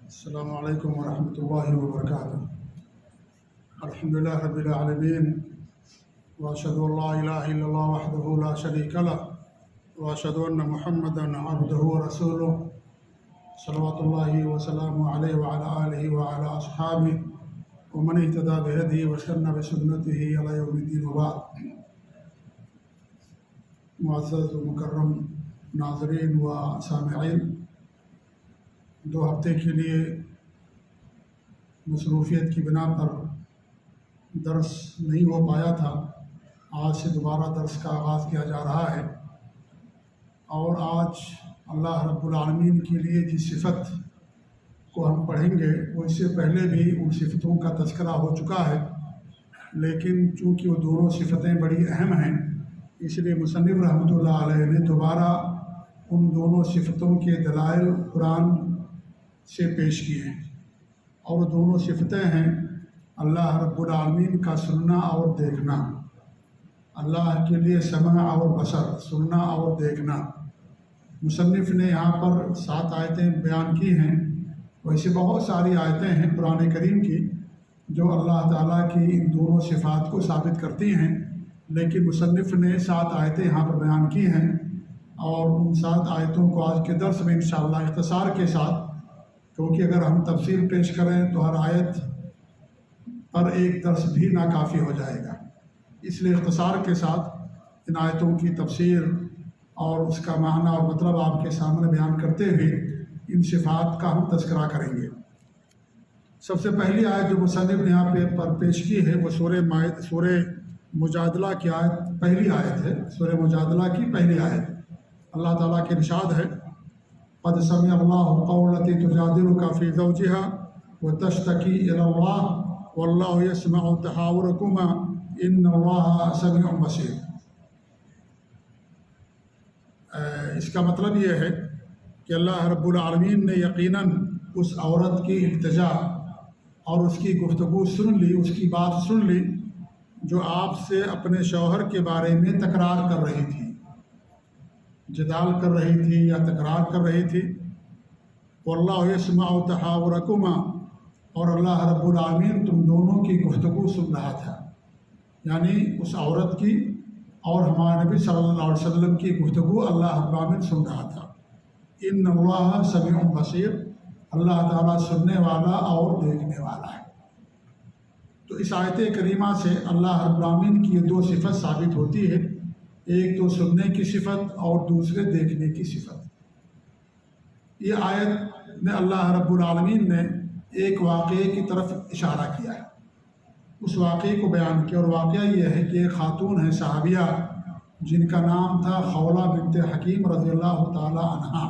السلام علیکم ورحمۃ اللہ وبرکاتہ۔ الحمد للہ رب العالمین، واشهد ان لا الہ الا اللہ وحدہ لا شریک لہ، واشهد ان محمدا عبدہ ورسولہ، صلوات اللہ وسلامہ علیہ وعلی آلہ وعلی اصحابہ ومن اہتدی بہدیہ واستنى بسنتہ الی یوم الدین، وبعد۔ معزز و مکرم ناظرین و سامعین، 2 ہفتے کے لیے مصروفیت کی بنا پر درس نہیں ہو پایا تھا۔ آج سے دوبارہ درس کا آغاز کیا جا رہا ہے، اور آج اللہ رب العالمین کے لیے جس صفت کو ہم پڑھیں گے وہ اس سے پہلے بھی ان صفتوں کا تذکرہ ہو چکا ہے، لیکن چونکہ وہ دونوں صفتیں بڑی اہم ہیں، اس لیے مصنف رحمۃ اللہ علیہ نے دوبارہ ان دونوں صفتوں کے دلائل قرآن سے پیش کیے ہیں، اور دونوں صفتیں ہیں اللہ رب العالمین کا سننا اور دیکھنا۔ اللہ کے لیے سمع اور بصر، سننا اور دیکھنا۔ مصنف نے یہاں پر 7 آیتیں بیان کی ہیں، ویسے بہت ساری آیتیں ہیں قرآن کریم کی جو اللہ تعالیٰ کی ان دونوں صفات کو ثابت کرتی ہیں، لیکن مصنف نے 7 آیتیں یہاں پر بیان کی ہیں، اور ان 7 آیتوں کو آج کے درس میں انشاءاللہ اختصار کے ساتھ، کیونکہ اگر ہم تفصیل پیش کریں تو ہر آیت پر ایک درس بھی ناکافی ہو جائے گا، اس لیے اختصار کے ساتھ ان آیتوں کی تفسیر اور اس کا معنی اور مطلب آپ کے سامنے بیان کرتے ہوئے ان صفات کا ہم تذکرہ کریں گے۔ سب سے پہلی آیت جو مصنف نے یہاں پر پیش کی ہے وہ سورہ مجادلہ کی پہلی آیت ہے۔ سورہ مجادلہ کی پہلی آیت اللہ تعالیٰ کے ارشاد ہے: قد سمع اللہ قول التی تجادلک فی زوجہا وتشتکی الی اللہ واللہ یسمع تحاورکما ان اللہ سمیع بصیر۔ اس کا مطلب یہ ہے کہ اللہ رب العالمین نے یقیناً اس عورت کی التجا اور اس کی گفتگو سن لی، اس کی بات سن لی جو آپ سے اپنے شوہر کے بارے میں تکرار کر رہی تھی، جدال کر رہی تھی یا تکرار کر رہی تھی۔ واللہ یسمع تحاورکما، اور اللہ رب العالمین تم دونوں کی گفتگو سن رہا تھا، یعنی اس عورت کی اور ہمارے نبی صلی اللہ علیہ وسلم کی گفتگو اللہ رب العالمین سن رہا تھا۔ ان اللہ سمیع بصیر، اللہ تعالیٰ سننے والا اور دیکھنے والا ہے۔ تو اس آیت کریمہ سے اللہ رب العالمین کی یہ 2 صفت ثابت ہوتی ہے، ایک تو سننے کی صفت اور دوسرے دیکھنے کی صفت۔ یہ آیت میں اللہ رب العالمین نے ایک واقعے کی طرف اشارہ کیا ہے، اس واقعے کو بیان کیا، اور واقعہ یہ ہے کہ ایک خاتون ہے صحابیہ جن کا نام تھا خولہ بنت حکیم رضی اللہ تعالی عنہا۔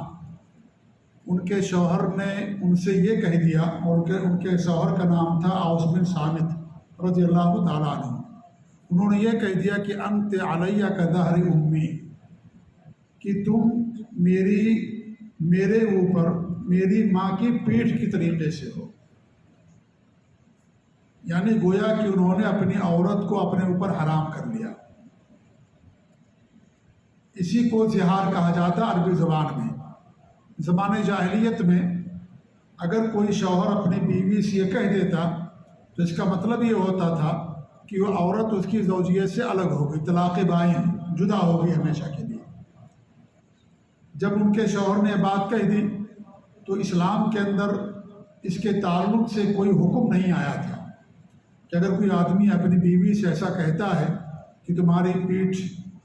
ان کے شوہر نے ان سے یہ کہہ دیا، اور ان کے شوہر کا نام تھا اوس بن صامت رضی اللہ تعالی عنہ۔ انہوں نے یہ کہہ دیا کہ انت علیہ کظہر امی، کہ تم میرے اوپر میری ماں کی پیٹھ کی طریقے سے ہو، یعنی گویا کہ انہوں نے اپنی عورت کو اپنے اوپر حرام کر لیا۔ اسی کو زہار کہا جاتا عربی زبان میں۔ زمانے جاہلیت میں اگر کوئی شوہر اپنی بیوی سے یہ کہہ دیتا تو اس کا مطلب یہ ہوتا تھا کہ وہ عورت اس کی زوجیت سے الگ ہو گئی، طلاق بائن، جدا ہو گئی ہمیشہ کے لیے۔ جب ان کے شوہر نے بات کہہ دی تو اسلام کے اندر اس کے تعلق سے کوئی حکم نہیں آیا تھا کہ اگر کوئی آدمی اپنی بیوی سے ایسا کہتا ہے کہ تمہاری پیٹھ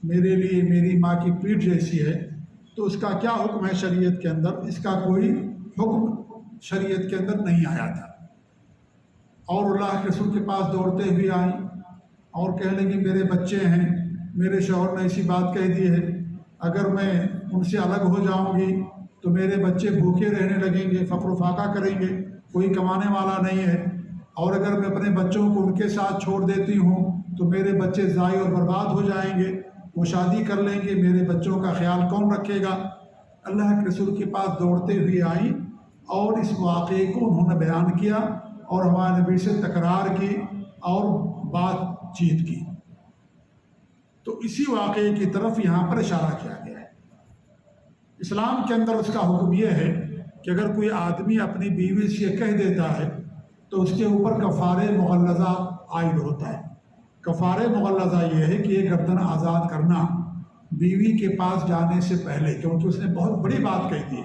میرے لیے میری ماں کی پیٹھ جیسی ہے، تو اس کا کیا حکم ہے شریعت کے اندر؟ اس کا کوئی حکم شریعت کے اندر نہیں آیا تھا۔ اور اللہ کے رسول کے پاس دوڑتے ہوئے آئیں اور کہنے لگی میرے بچے ہیں، میرے شوہر نے ایسی بات کہہ دی ہے، اگر میں ان سے الگ ہو جاؤں گی تو میرے بچے بھوکے رہنے لگیں گے، فقر و فاقہ کریں گے، کوئی کمانے والا نہیں ہے، اور اگر میں اپنے بچوں کو ان کے ساتھ چھوڑ دیتی ہوں تو میرے بچے ضائع اور برباد ہو جائیں گے، وہ شادی کر لیں گے، میرے بچوں کا خیال کون رکھے گا؟ اللہ کے رسول کے پاس دوڑتے ہوئے آئیں اور اس واقعے کو انہوں نے بیان کیا اور ہمارے نبی سے تکرار کی اور بات چیت کی۔ تو اسی واقعے کی طرف یہاں پر اشارہ کیا گیا ہے۔ اسلام کے اندر اس کا حکم یہ ہے کہ اگر کوئی آدمی اپنی بیوی سے یہ کہہ دیتا ہے تو اس کے اوپر کفارہ مغلظہ عائد ہوتا ہے۔ کفارہ مغلظہ یہ ہے کہ یہ گردن آزاد کرنا بیوی کے پاس جانے سے پہلے، کیونکہ اس نے بہت بڑی بات کہہ دی،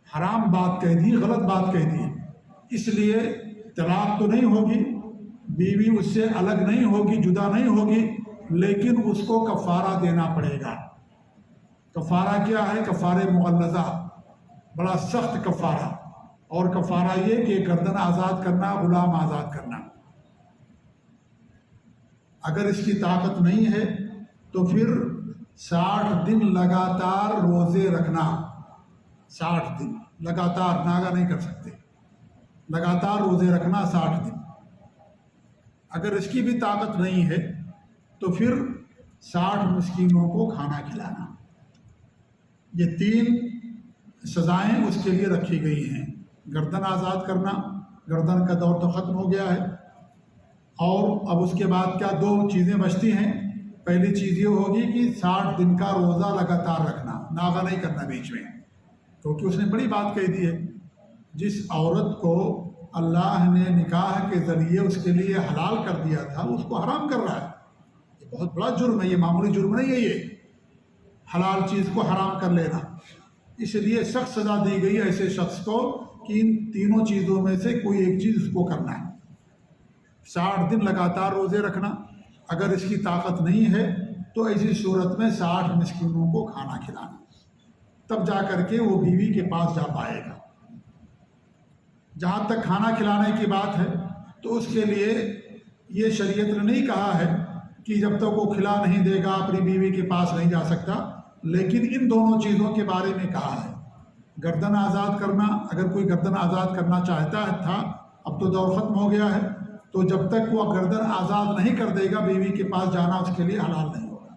حرام بات کہہ دی، غلط بات کہہ دی، اس لیے طلاق تو نہیں ہوگی، بیوی اس سے الگ نہیں ہوگی، جدا نہیں ہوگی، لیکن اس کو کفارہ دینا پڑے گا۔ کفارہ کیا ہے؟ کفارہ مغلظہ، بڑا سخت کفارہ، اور کفارہ یہ کہ گردن آزاد کرنا، غلام آزاد کرنا۔ اگر اس کی طاقت نہیں ہے تو پھر 60 دن لگاتار روزے رکھنا، 60 دن لگاتار، ناغہ نہیں کر سکتے، لگاتار روزے رکھنا 60 دن۔ اگر اس کی بھی طاقت نہیں ہے تو پھر 60 مسکینوں کو کھانا کھلانا۔ یہ 3 سزائیں اس کے لیے رکھی گئی ہیں۔ گردن آزاد کرنا، گردن کا دور تو ختم ہو گیا ہے، اور اب اس کے بعد کیا 2 چیزیں بچتی ہیں۔ پہلی چیز یہ ہوگی کہ 60 دن کا روزہ لگاتار رکھنا، ناغہ نہیں کرنا بیچ میں، کیونکہ اس نے بڑی بات کہہ دی ہے۔ جس عورت کو اللہ نے نکاح کے ذریعے اس کے لیے حلال کر دیا تھا، اس کو حرام کر رہا ہے۔ یہ بہت بڑا جرم ہے، یہ معمولی جرم نہیں ہے، یہ حلال چیز کو حرام کر لینا۔ اس لیے سخت سزا دی گئی ایسے شخص کو کہ ان تینوں چیزوں میں سے کوئی ایک چیز اس کو کرنا ہے۔ 60 دن لگاتار روزے رکھنا، اگر اس کی طاقت نہیں ہے تو ایسی صورت میں 60 مسکینوں کو کھانا کھلانا، تب جا کر کے وہ بیوی کے پاس جا پائے گا۔ جہاں تک کھانا کھلانے کی بات ہے تو اس کے لیے یہ شریعت نے نہیں کہا ہے کہ جب تک وہ کھلا نہیں دے گا اپنی بیوی کے پاس نہیں جا سکتا، لیکن ان دونوں چیزوں کے بارے میں کہا ہے۔ گردن آزاد کرنا، اگر کوئی گردن آزاد کرنا چاہتا تھا، اب تو دور ختم ہو گیا ہے، تو جب تک وہ گردن آزاد نہیں کر دے گا بیوی کے پاس جانا اس کے لیے حلال نہیں ہوگا۔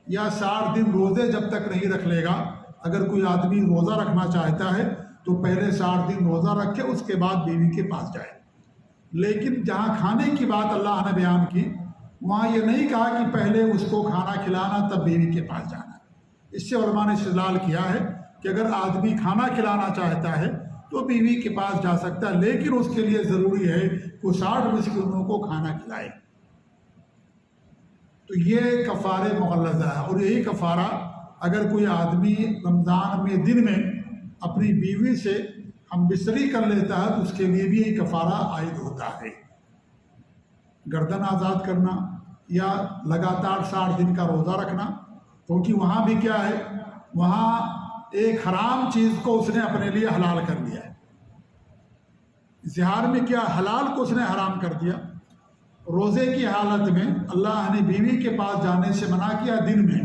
یا 60 دن روزے جب تک نہیں رکھ لے گا، اگر کوئی آدمی روزہ رکھنا چاہتا ہے تو پہلے 60 دن روزہ رکھے، اس کے بعد بیوی کے پاس جائے۔ لیکن جہاں کھانے کی بات اللہ نے بیان کی، وہاں یہ نہیں کہا کہ پہلے اس کو کھانا کھلانا تب بیوی کے پاس جانا۔ اس سے علماء نے استدلال کیا ہے کہ اگر آدمی کھانا کھلانا چاہتا ہے تو بیوی کے پاس جا سکتا ہے، لیکن اس کے لیے ضروری ہے کہ 60 مسکینوں کو کھانا کھلائے۔ تو یہ کفارہ مغلظہ ہے، اور یہی کفارہ اگر کوئی آدمی رمضان میں دن میں اپنی بیوی سے ہم بستری کر لیتا ہے تو اس کے لیے بھی یہ کفارہ عائد ہوتا ہے۔ گردن آزاد کرنا یا لگاتار 60 دن کا روزہ رکھنا، کیونکہ وہاں بھی کیا ہے، وہاں ایک حرام چیز کو اس نے اپنے لیے حلال کر لیا ہے۔ زہار میں کیا حلال کو اس نے حرام کر دیا۔ روزے کی حالت میں اللہ نے بیوی کے پاس جانے سے منع کیا، دن میں،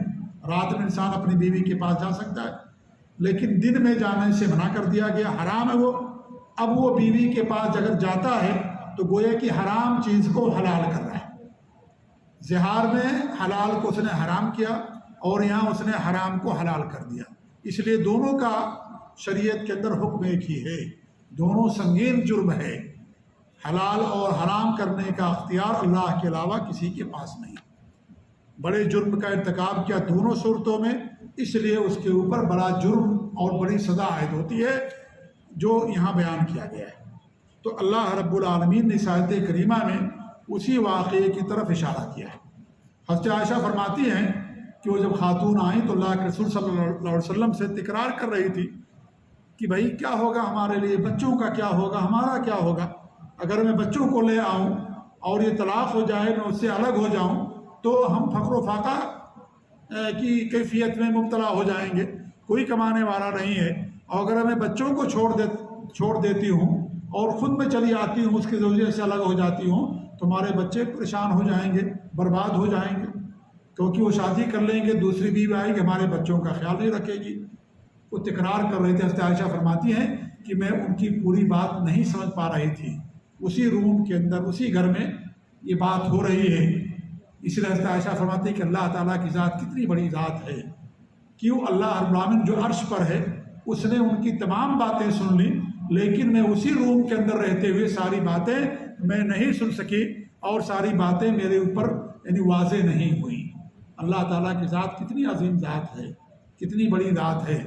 رات میں انسان اپنی بیوی کے پاس جا سکتا ہے، لیکن دن میں جانے سے منع کر دیا گیا، حرام ہے وہ۔ اب وہ بیوی کے پاس اگر جاتا ہے تو گویا کہ حرام چیز کو حلال کر رہا ہے۔ زہار میں حلال کو اس نے حرام کیا، اور یہاں اس نے حرام کو حلال کر دیا۔ اس لیے دونوں کا شریعت کے اندر حکم ایک ہی ہے، دونوں سنگین جرم ہے۔ حلال اور حرام کرنے کا اختیار اللہ کے علاوہ کسی کے پاس نہیں۔ بڑے جرم کا ارتکاب کیا دونوں صورتوں میں، اس لیے اس کے اوپر بڑا جرم اور بڑی سزا عائد ہوتی ہے، جو یہاں بیان کیا گیا ہے۔ تو اللہ رب العالمین نے اس آیت کریمہ میں اسی واقعے کی طرف اشارہ کیا ہے۔ حضرت عائشہ فرماتی ہیں کہ وہ جب خاتون آئیں تو اللہ کے رسول صلی اللہ علیہ وسلم سے تکرار کر رہی تھی کہ بھائی کیا ہوگا ہمارے لیے، بچوں کا کیا ہوگا، ہمارا کیا ہوگا۔ اگر میں بچوں کو لے آؤں اور یہ طلاق ہو جائے، میں اس سے الگ ہو جاؤں، تو ہم فقر و فاقہ کی کیفیت میں مبتلا ہو جائیں گے، کوئی کمانے والا نہیں ہے۔ اور اگر میں بچوں کو چھوڑ دیتی ہوں اور خود میں چلی آتی ہوں، اس کے زوجے سے الگ ہو جاتی ہوں، تو ہمارے بچے پریشان ہو جائیں گے، برباد ہو جائیں گے، کیونکہ وہ شادی کر لیں گے، دوسری بیوی آئے گی، ہمارے بچوں کا خیال نہیں رکھے گی۔ وہ تکرار کر رہے تھے۔ حضرت عائشہ فرماتی ہیں کہ میں ان کی پوری بات نہیں سمجھ پا رہی تھی، اسی روم کے اندر، اسی گھر میں یہ بات ہو رہی ہے۔ اس لیے حضرت عائشہ فرماتی ہے کہ اللہ تعالیٰ کی ذات کتنی بڑی ذات ہے، کیوں اللہ رب العالمین جو عرش پر ہے اس نے ان کی تمام باتیں سن لی، لیکن میں اسی روم کے اندر رہتے ہوئے ساری باتیں میں نہیں سن سکی، اور ساری باتیں میرے اوپر یعنی واضح نہیں ہوئی۔ اللہ تعالیٰ کی ذات کتنی عظیم ذات ہے، کتنی بڑی ذات ہے۔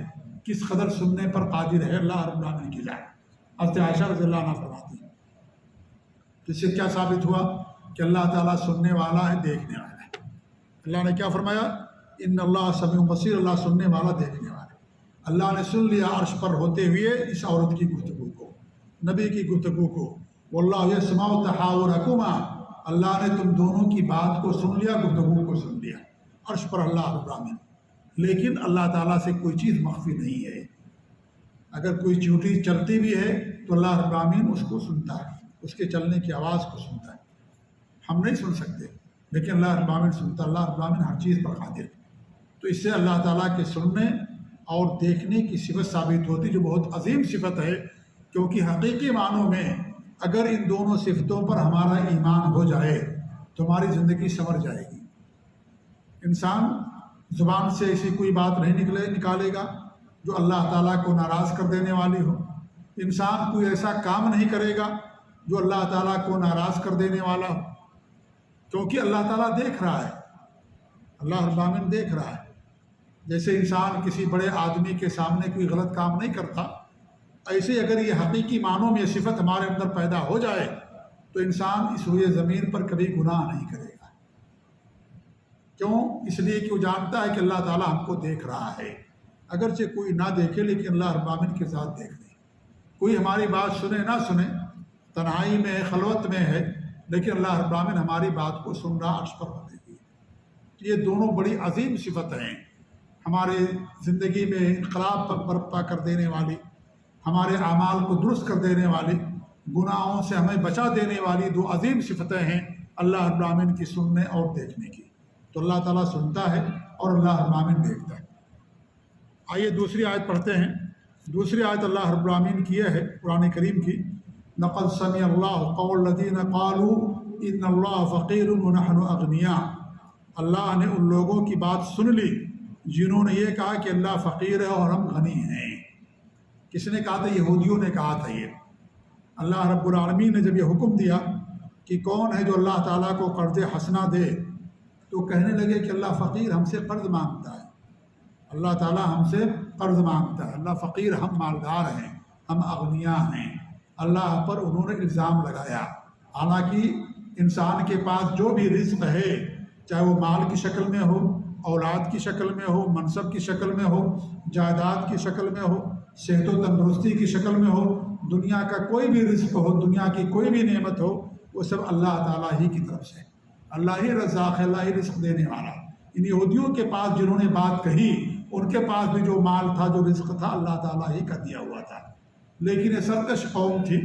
کس قدر سننے پر قادر ہے اللہ رب العالمین کی ذات۔ حضرت عائشہ رضی اللہ عنہ فرماتی ہیں، اس سے کیا ثابت ہوا کہ اللہ تعالیٰ سننے والا ہے، دیکھنے والا ہے۔ اللہ نے کیا فرمایا؟ ان اللہ سمیع بصیر، اللہ سننے والا دیکھنے والا ہے۔ اللہ نے سن لیا عرش پر ہوتے ہوئے اس عورت کی گفتگو کو، نبی کی گفتگو کو۔ واللہ یسمع تحاورکما، اللہ نے تم دونوں کی بات کو سن لیا، گفتگو کو سن لیا عرش پر اللہ رب العالمین۔ لیکن اللہ تعالیٰ سے کوئی چیز مخفی نہیں ہے۔ اگر کوئی چیونٹی چلتی بھی ہے تو اللہ رب العالمین اس کو سنتا ہے، اس کے چلنے کی آواز کو سنتا ہے۔ ہم نہیں سن سکتے لیکن اللہ رب العالمین سنتا، اللہ رب العالمین ہر چیز پر قادر۔ تو اس سے اللہ تعالیٰ کے سننے اور دیکھنے کی صفت ثابت ہوتی، جو بہت عظیم صفت ہے، کیونکہ حقیقی معنوں میں اگر ان دونوں صفتوں پر ہمارا ایمان ہو جائے تو ہماری زندگی سنور جائے گی۔ انسان زبان سے ایسی کوئی بات نہیں نکالے گا جو اللہ تعالیٰ کو ناراض کر دینے والی ہو۔ انسان کوئی ایسا کام نہیں کرے گا جو اللہ تعالیٰ کو ناراض کر دینے والا ہو، کیونکہ اللہ تعالیٰ دیکھ رہا ہے، اللہ رب العالمین دیکھ رہا ہے۔ جیسے انسان کسی بڑے آدمی کے سامنے کوئی غلط کام نہیں کرتا، ایسے اگر یہ حقیقی معنوں میں یہ صفت ہمارے اندر پیدا ہو جائے تو انسان اس روئے زمین پر کبھی گناہ نہیں کرے گا۔ کیوں؟ اس لیے کہ وہ جانتا ہے کہ اللہ تعالیٰ ہم کو دیکھ رہا ہے، اگرچہ کوئی نہ دیکھے لیکن اللہ رب العالمین کے ساتھ دیکھ لے۔ کوئی ہماری بات سنے نہ سنے، تنہائی میں ہے، خلوت میں ہے، لیکن اللہ رب العالمین ہماری بات کو سن رہا عرش پر ہوتے ہوئے۔ یہ دونوں بڑی عظیم صفت ہیں، ہمارے زندگی میں انقلاب برپا کر دینے والی، ہمارے اعمال کو درست کر دینے والی، گناہوں سے ہمیں بچا دینے والی دو عظیم صفتیں ہیں اللہ رب العالمین کی سننے اور دیکھنے کی۔ تو اللہ تعالیٰ سنتا ہے اور اللہ رب العالمین دیکھتا ہے۔ آئیے دوسری آیت پڑھتے ہیں۔ دوسری آیت اللہ رب العالمین کی یہ ہے قرآن کریم کی، لقد سمع اللہ قول الذین قالوا ان اللہ فقیر ونحن اغنیاء۔ اللہ نے ان لوگوں کی بات سن لی جنہوں نے یہ کہا کہ اللہ فقیر ہے اور ہم غنی ہیں۔ کس نے کہا تھا؟ یہودیوں نے کہا تھا۔ یہ اللہ رب العالمین نے جب یہ حکم دیا کہ کون ہے جو اللہ تعالیٰ کو قرض حسنہ دے، تو کہنے لگے کہ اللہ فقیر ہم سے قرض مانگتا ہے، اللہ تعالیٰ ہم سے قرض مانگتا ہے، اللہ فقیر، ہم مالدار ہیں، ہم اغنیاء ہیں۔ اللہ پر انہوں نے الزام لگایا، حالانکہ انسان کے پاس جو بھی رزق ہے، چاہے وہ مال کی شکل میں ہو، اولاد کی شکل میں ہو، منصب کی شکل میں ہو، جائیداد کی شکل میں ہو، صحت و تندرستی کی شکل میں ہو، دنیا کا کوئی بھی رزق ہو، دنیا کی کوئی بھی نعمت ہو، وہ سب اللہ تعالیٰ ہی کی طرف سے، اللہ ہی رزاق ہے، اللہ ہی رزق دینے والا۔ ان یہودیوں کے پاس جنہوں نے بات کہی، ان کے پاس بھی جو مال تھا، جو رزق تھا، اللہ تعالیٰ ہی کا دیا ہوا تھا، لیکن یہ سرکش قوم تھی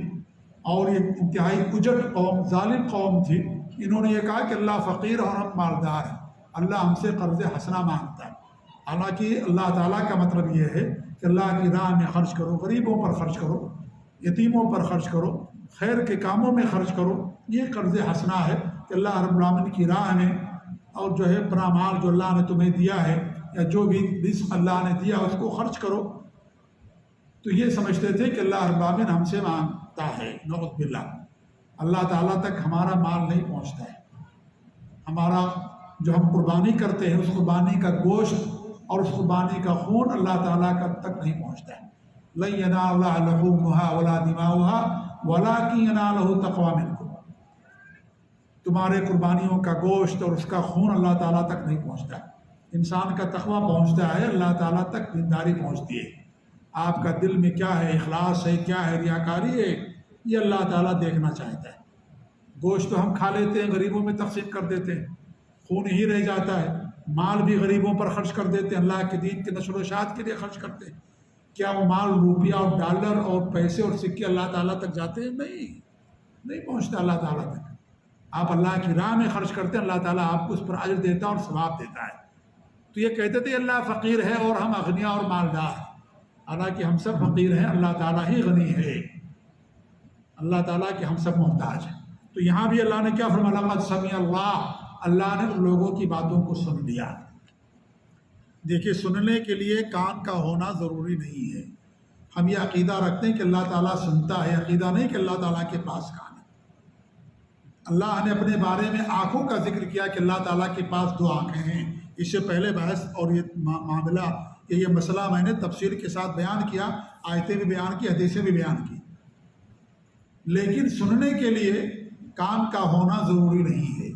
اور یہ انتہائی اجڑ قوم، ظالم قوم تھی۔ انہوں نے یہ کہا کہ اللہ فقیر اور ہم مالدار ہیں، اللہ ہم سے قرض حسنہ مانگتا ہے۔ حالانکہ اللہ تعالیٰ کا مطلب یہ ہے کہ اللہ کی راہ میں خرچ کرو، غریبوں پر خرچ کرو، یتیموں پر خرچ کرو، خیر کے کاموں میں خرچ کرو۔ یہ قرض حسنہ ہے کہ اللہ رب العالمین کی راہ میں، اور جو ہے اپنا مال جو اللہ نے تمہیں دیا ہے یا جو بھی رزق اللہ نے دیا اس کو خرچ کرو۔ تو یہ سمجھتے تھے کہ اللہ رب العالمین ہم سے مانگتا ہے، نعوذ باللہ۔ اللہ تعالیٰ تک ہمارا مال نہیں پہنچتا ہے، ہمارا جو ہم قربانی کرتے ہیں اس قربانی کا گوشت اور اس قربانی کا خون اللہ تعالیٰ کا تک نہیں پہنچتا ہے۔ لن ینال اللہ لحومها ولا دماؤها ولکن ینالہ التقوی منکم۔ تمہارے قربانیوں کا گوشت اور اس کا خون اللہ تعالیٰ تک نہیں پہنچتا ہے، انسان کا تقوی پہنچتا ہے، اللہ تعالیٰ تک دینداری پہنچتی ہے۔ آپ کا دل میں کیا ہے، اخلاص ہے، کیا ہے، ریاکاری ہے، یہ اللہ تعالیٰ دیکھنا چاہتا ہے۔ گوشت تو ہم کھا لیتے ہیں، غریبوں میں تقسیم کر دیتے ہیں، خون ہی رہ جاتا ہے، مال بھی غریبوں پر خرچ کر دیتے ہیں، اللہ کے دین کے نشر و اشاعت کے لیے خرچ کرتے ہیں۔ کیا وہ مال، روپیہ اور ڈالر اور پیسے اور سکے اللہ تعالیٰ تک جاتے ہیں؟ نہیں پہنچتا اللہ تعالیٰ تک۔ آپ اللہ کی راہ میں خرچ کرتے ہیں، اللہ تعالیٰ آپ کو اس پر اجر دیتا ہے اور ثواب دیتا ہے۔ تو یہ کہتے تھے اللہ فقیر ہے اور ہم اغنیاء اور مالدار، حالانکہ ہم سب فقیر ہیں، اللہ تعالیٰ ہی غنی ہے، اللہ تعالیٰ کے ہم سب محتاج ہیں۔ تو یہاں بھی اللہ نے کیا فرمایا؟ لقد سمع اللہ، اللہ نے ان لوگوں کی باتوں کو سن لیا۔ دیکھیے، سننے کے لیے کان کا ہونا ضروری نہیں ہے۔ ہم یہ عقیدہ رکھتے ہیں کہ اللہ تعالیٰ سنتا ہے، عقیدہ نہیں کہ اللہ تعالیٰ کے پاس کان ہے۔ اللہ نے اپنے بارے میں آنکھوں کا ذکر کیا کہ اللہ تعالیٰ کے پاس دو آنکھیں ہیں۔ اس سے پہلے بحث اور یہ معاملہ کہ یہ مسئلہ میں نے تفصیل کے ساتھ بیان کیا، آیتیں بھی بیان کی، حدیثیں بھی بیان کی، لیکن سننے کے لیے کان کا ہونا ضروری نہیں ہے،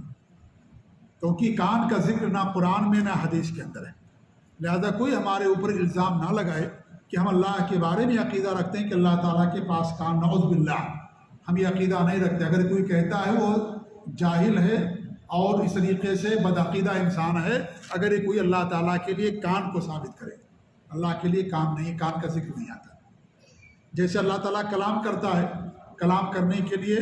کیونکہ کان کا ذکر نہ قرآن میں نہ حدیث کے اندر ہے۔ لہذا کوئی ہمارے اوپر الزام نہ لگائے کہ ہم اللہ کے بارے میں عقیدہ رکھتے ہیں کہ اللہ تعالیٰ کے پاس کان، نعوذ باللہ، ہم یہ عقیدہ نہیں رکھتے۔ اگر کوئی کہتا ہے وہ جاہل ہے اور اس طریقے سے بدعقیدہ انسان ہے اگر یہ کوئی اللہ تعالیٰ کے لیے کان کو ثابت کرے۔ اللہ کے لیے کان نہیں، کان کا ذکر نہیں آتا۔ جیسے اللہ تعالیٰ کلام کرتا ہے، کلام کرنے کے لیے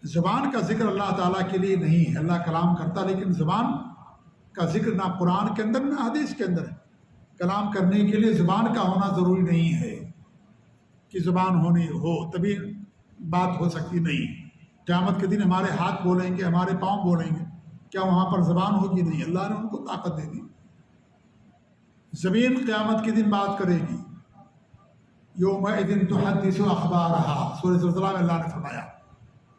زبان کا ذکر اللہ تعالیٰ کے لیے نہیں ہے۔ اللہ کلام کرتا لیکن زبان کا ذکر نہ قرآن کے اندر نہ حدیث کے اندر ہے۔ کلام کرنے کے لیے زبان کا ہونا ضروری نہیں ہے کہ زبان ہونی ہو تبھی بات ہو سکتی نہیں۔ قیامت کے دن ہمارے ہاتھ بولیں گے، ہمارے پاؤں بولیں گے، کیا وہاں پر زبان ہوگی؟ نہیں، اللہ نے ان کو طاقت دے دی۔ زمین قیامت کے دن بات کرے گی، یومئذ تحدث اخبارہا، سورۃ زلزلہ میں اللہ نے فرمایا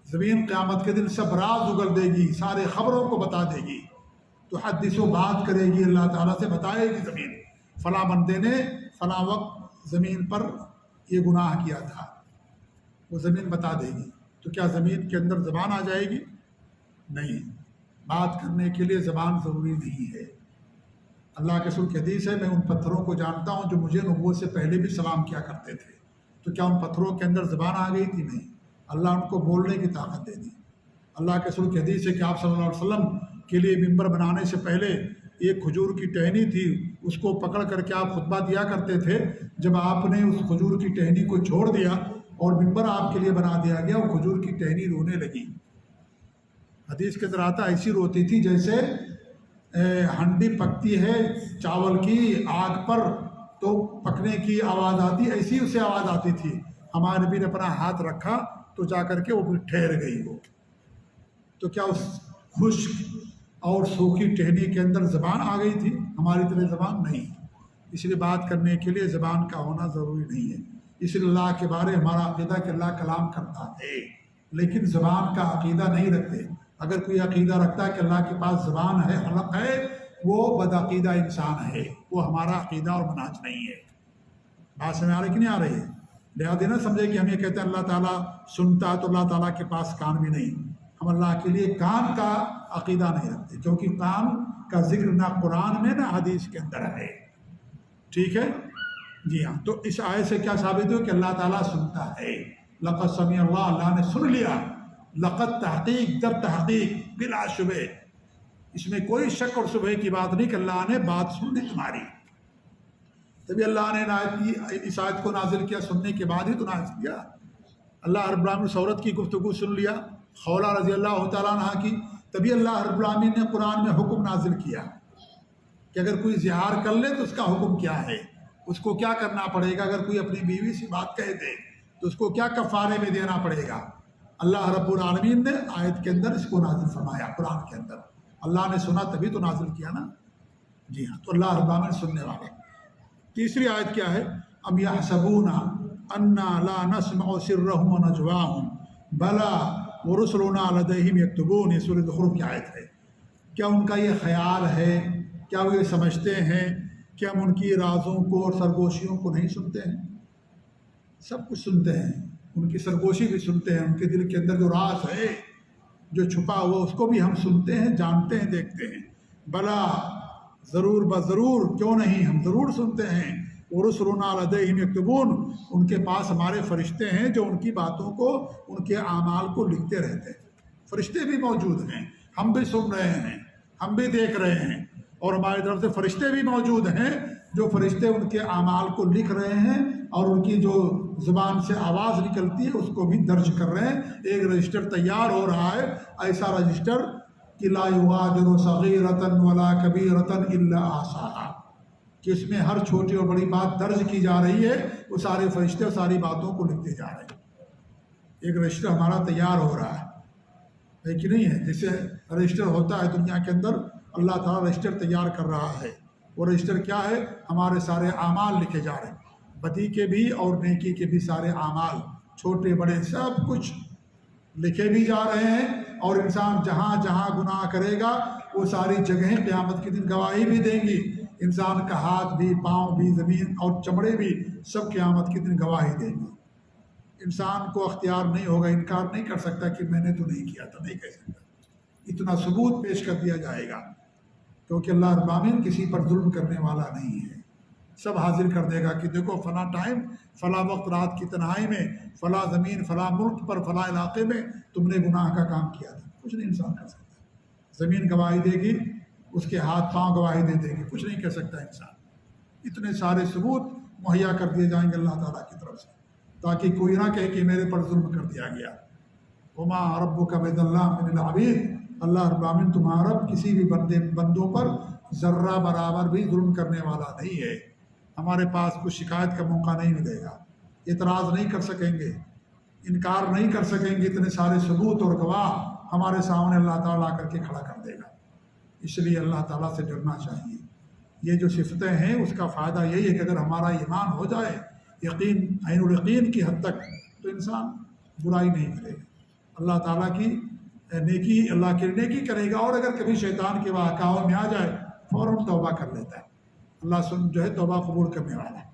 زمین قیامت کے دن سب راز اگل دے گی، سارے خبروں کو بتا دے گی۔ تحدث بات کرے گی، اللہ تعالیٰ سے بتائے گی زمین فلاں بندے نے فلاں وقت زمین پر یہ گناہ کیا تھا، وہ زمین بتا دے گی۔ تو کیا زمین کے اندر زبان آ جائے گی؟ نہیں، بات کرنے کے لیے زبان ضروری نہیں ہے۔ اللہ کے رسول کی حدیث ہے، میں ان پتھروں کو جانتا ہوں جو مجھے نبوت سے پہلے بھی سلام کیا کرتے تھے۔ تو کیا ان پتھروں کے اندر زبان آ گئی تھی؟ نہیں، اللہ ان کو بولنے کی طاقت دے دی۔ اللہ کے رسول کی حدیث ہے کہ آپ صلی اللہ علیہ وسلم کے لیے ممبر بنانے سے پہلے ایک کھجور کی ٹہنی تھی، اس کو پکڑ کر کے آپ خطبہ دیا کرتے تھے۔ جب آپ نے اس کھجور کی ٹہنی کو چھوڑ دیا اور ممبر آپ کے لیے بنا دیا گیا، وہ کھجور کی ٹہنی رونے لگی۔ حدیث کے اندر آتا ایسی روتی تھی جیسے ہنڈی پکتی ہے چاول کی آگ پر تو پکنے کی آواز آتی، ایسی اسے آواز آتی تھی۔ ہمارے نبی نے اپنا ہاتھ رکھا تو جا کر کے وہ بھی ٹھہر گئی۔ وہ تو کیا اس خشک اور سوکھی ٹہنی کے اندر زبان آ گئی تھی؟ ہماری طرح زبان نہیں۔ اس لیے بات کرنے کے لیے زبان کا ہونا ضروری نہیں ہے۔ اس لیے اللہ کے بارے ہمارا عقیدہ کہ اللہ کلام کرتا ہے لیکن زبان کا عقیدہ نہیں رکھتے۔ اگر کوئی عقیدہ رکھتا ہے کہ اللہ کے پاس زبان ہے، حلق ہے، وہ بدعقیدہ انسان ہے، وہ ہمارا عقیدہ اور منہج نہیں ہے۔ بات سمجھ آ رہی کہ نہیں آ رہی ہے؟ لہٰذا نہ سمجھے کہ ہم یہ کہتے ہیں اللہ تعالیٰ سنتا ہے تو اللہ تعالیٰ کے پاس کان بھی نہیں۔ ہم اللہ کے لیے کان کا عقیدہ نہیں رکھتے کیونکہ کان کا ذکر نہ قرآن میں نہ حدیث کے اندر ہے۔ ٹھیک ہے جی ہاں، تو اس آیت سے کیا ثابت ہو کہ اللہ تعالیٰ سنتا ہے؟ لقد سمع اللہ، اللہ نے سن لیا۔ لقد تحقیق در تحقیق بلا شبہ، اس میں کوئی شک اور شبہ کی بات نہیں کہ اللہ نے بات سن لی تمہاری۔ تبھی اللہ نے اس آیت کو نازل کیا، سننے کے بعد ہی تو نازل کیا۔ اللہ رب العالمین نے عورت کی گفتگو سن لیا، خولہ رضی اللہ تعالیٰ عنہ کی، تبھی اللہ رب العالمین نے قرآن میں حکم نازل کیا کہ اگر کوئی زہار کر لے تو اس کا حکم کیا ہے، اس کو کیا کرنا پڑے گا۔ اگر کوئی اپنی بیوی سے بات کہہ دے تو اس کو کیا کفارے میں دینا پڑے گا۔ اللہ رب العالمین نے آیت کے اندر اس کو نازل فرمایا، قرآن کے اندر۔ اللہ نے سنا تبھی تو نازل کیا نا۔ جی ہاں، تو اللہ رب العالمین سننے والے۔ تیسری آیت کیا ہے؟ ام یحسبون انا لا نسمع سرهم ونجواهم بلا ورسلنا لدیہم یکتبون، یہ سورۃ زخرف کی آیت ہے۔ کیا ان کا یہ خیال ہے، کیا وہ یہ سمجھتے ہیں کہ ہم ان کی رازوں کو اور سرگوشیوں کو نہیں سنتے ہیں؟ سب کچھ سنتے ہیں، ان کی سرگوشی بھی سنتے ہیں، ان کے دل کے اندر جو راز ہے، جو چھپا ہوا، اس کو بھی ہم سنتے ہیں، جانتے ہیں، دیکھتے ہیں۔ بلا، ضرور بضرور، کیوں نہیں، ہم ضرور سنتے ہیں۔ ورسلنا لدیہم یکتبون، ان کے پاس ہمارے فرشتے ہیں جو ان کی باتوں کو، ان کے اعمال کو لکھتے رہتے ہیں۔ فرشتے بھی موجود ہیں، ہم بھی سن رہے ہیں، ہم بھی دیکھ رہے ہیں، اور ہماری طرف سے فرشتے بھی موجود ہیں جو فرشتے ان کے اعمال کو لکھ رہے ہیں اور ان کی جو زبان سے آواز نکلتی ہے اس کو بھی درج کر رہے ہیں۔ ایک رجسٹر تیار ہو رہا ہے، ایسا رجسٹر کہ لا یغادر صغیرۃ ولا کبیرۃ الا احصاها، کہ اس میں ہر چھوٹی اور بڑی بات درج کی جا رہی ہے، وہ سارے فرشتے اور ساری باتوں کو لکھتے جا رہے ہیں۔ ایک رجسٹر ہمارا تیار ہو رہا ہے کہ نہیں ہے؟ جیسے رجسٹر ہوتا ہے دنیا کے اندر، اللہ تعالیٰ رجسٹر تیار کر رہا ہے۔ وہ رجسٹر کیا ہے؟ ہمارے سارے اعمال لکھے جا رہے ہیں، بدی کے بھی اور نیکی کے بھی سارے اعمال، چھوٹے بڑے سب کچھ لکھے بھی جا رہے ہیں، اور انسان جہاں جہاں گناہ کرے گا وہ ساری جگہیں قیامت کے دن گواہی بھی دیں گی انسان کا ہاتھ بھی، پاؤں بھی، زمین اور چمڑے بھی سب قیامت کے دن گواہی دیں گے۔ انسان کو اختیار نہیں ہوگا، انکار نہیں کر سکتا کہ میں نے تو نہیں کیا تھا، نہیں کہہ سکتا۔ اتنا ثبوت پیش کر دیا جائے گا، کیونکہ اللہ رب العالمین کسی پر ظلم کرنے والا نہیں ہے۔ سب حاضر کر دے گا کہ دیکھو فلاں ٹائم، فلاں وقت رات کی تنہائی میں، فلاں زمین، فلاں ملک پر، فلاں علاقے میں تم نے گناہ کا کام کیا تھا۔ کچھ نہیں انسان کر سکتا۔ زمین گواہی دے گی، اس کے ہاتھ پاؤں گواہی دے دے گی، کچھ نہیں کر سکتا انسان۔ اتنے سارے ثبوت مہیا کر دیے جائیں گے اللہ تعالیٰ کی طرف سے، تاکہ کوئی نہ کہے کہ میرے پر ظلم کر دیا گیا۔ وما ربک بظلام للعبید، اللہ رب العالمین تمہارا رب کسی بھی بندوں پر ذرہ برابر بھی ظلم کرنے والا نہیں ہے۔ ہمارے پاس کوئی شکایت کا موقع نہیں ملے گا، اعتراض نہیں کر سکیں گے، انکار نہیں کر سکیں گے۔ اتنے سارے ثبوت اور گواہ ہمارے سامنے اللہ تعالیٰ لا کر کے کھڑا کر دے گا۔ اس لیے اللہ تعالیٰ سے ڈرنا چاہیے۔ یہ جو صفتیں ہیں اس کا فائدہ یہی ہے کہ اگر ہمارا ایمان ہو جائے یقین، عین الیقین کی حد تک، تو انسان برائی نہیں کرے گا، اللہ تعالیٰ کی نیکی، اللہ کی نیکی کرے گا۔ اور اگر کبھی شیطان کے بہکاوے میں آ جائے فوراً توبہ کر لیتا ہے۔ اللہ جو ہے توبہ قبول کرنے والا ہے۔